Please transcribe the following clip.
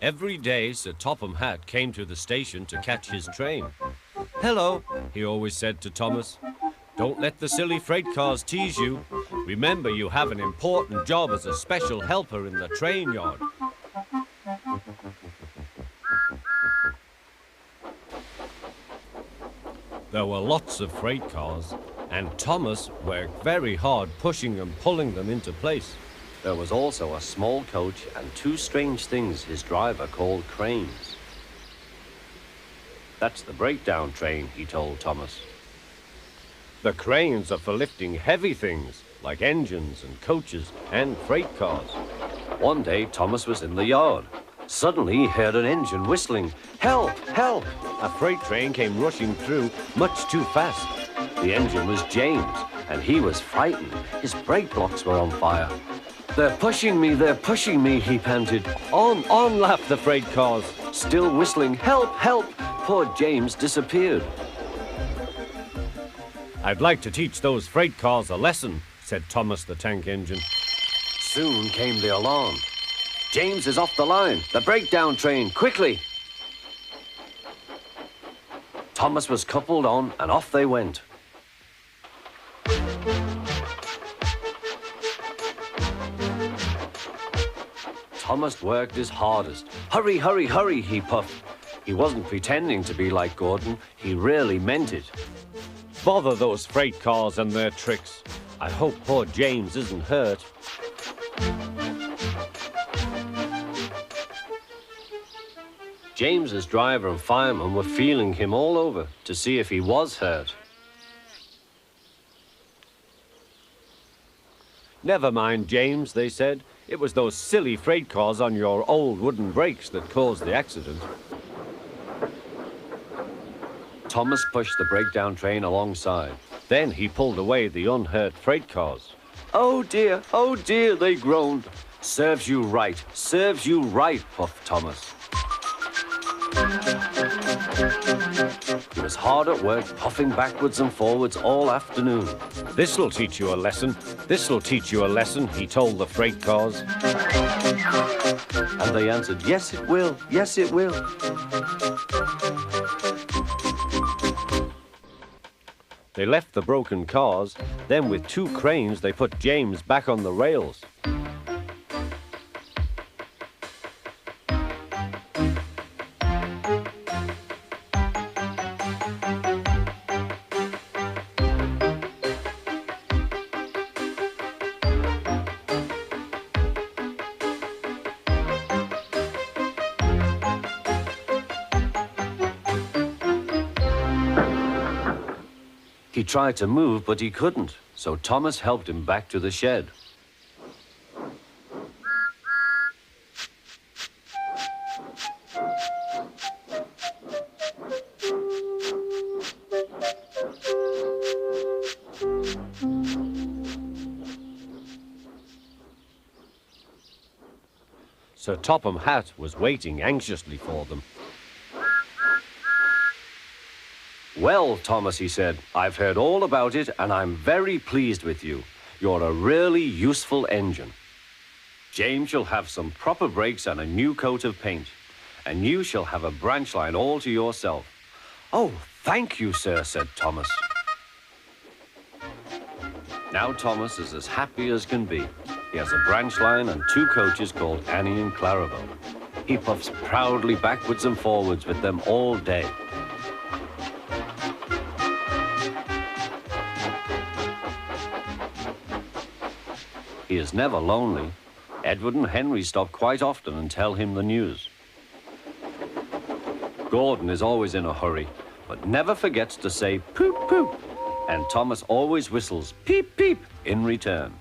Every day, Sir Topham Hatt came to the station to catch his train. "Hello," he always said to Thomas. "Don't let the silly freight cars tease you. Remember, you have an important job as a special helper in the train yard." There were lots of freight cars, and Thomas worked very hard pushing and pulling them into place. There was also a small coach and two strange things his driver called cranes. "That's the breakdown train," he told Thomas. "The cranes are for lifting heavy things, like engines and coaches and freight cars." One day, Thomas was in the yard. Suddenly, he heard an engine whistling. "Help! Help!" A freight train came rushing through, much too fast. The engine was James, and he was frightened. His brake blocks were on fire. They're pushing me," he panted. On, laughed the freight cars, still whistling, "Help! Help!" Poor James disappeared. "I'd like to teach those freight cars a lesson," said Thomas the tank engine. Soon came the alarm. "James is off the line! The breakdown train, quickly!" Thomas was coupled on, and off they went. Thomas worked his hardest. "Hurry, hurry, hurry," he puffed. He wasn't pretending to be like Gordon. He really meant it. "Bother those freight cars and their tricks. I hope poor James isn't hurt." James's driver and fireman were feeling him all over to see if he was hurt. "Never mind, James," they said. "It was those silly freight cars on your old wooden brakes that caused the accident." Thomas pushed the breakdown train alongside. Then he pulled away the unhurt freight cars. Oh dear, they groaned. Serves you right, puffed Thomas. He was hard at work, puffing backwards and forwards all afternoon. This'll teach you a lesson, he told the freight cars. And they answered, yes it will. They left the broken cars, then with two cranes they put James back on the rails. He tried to move, but he couldn't, so Thomas helped him back to the shed. Sir Topham Hatt was waiting anxiously for them. "Well, Thomas," he said, "I've heard all about it, and I'm very pleased with you. You're a really useful engine. James shall have some proper brakes and a new coat of paint, and you shall have a branch line all to yourself." "Oh, thank you, sir," said Thomas. Now Thomas is as happy as can be. He has a branch line and two coaches called Annie and Clarabel. He puffs proudly backwards and forwards with them all day. He is never lonely. Edward and Henry stop quite often and tell him the news. Gordon is always in a hurry, but never forgets to say poop, poop. And Thomas always whistles peep, peep in return.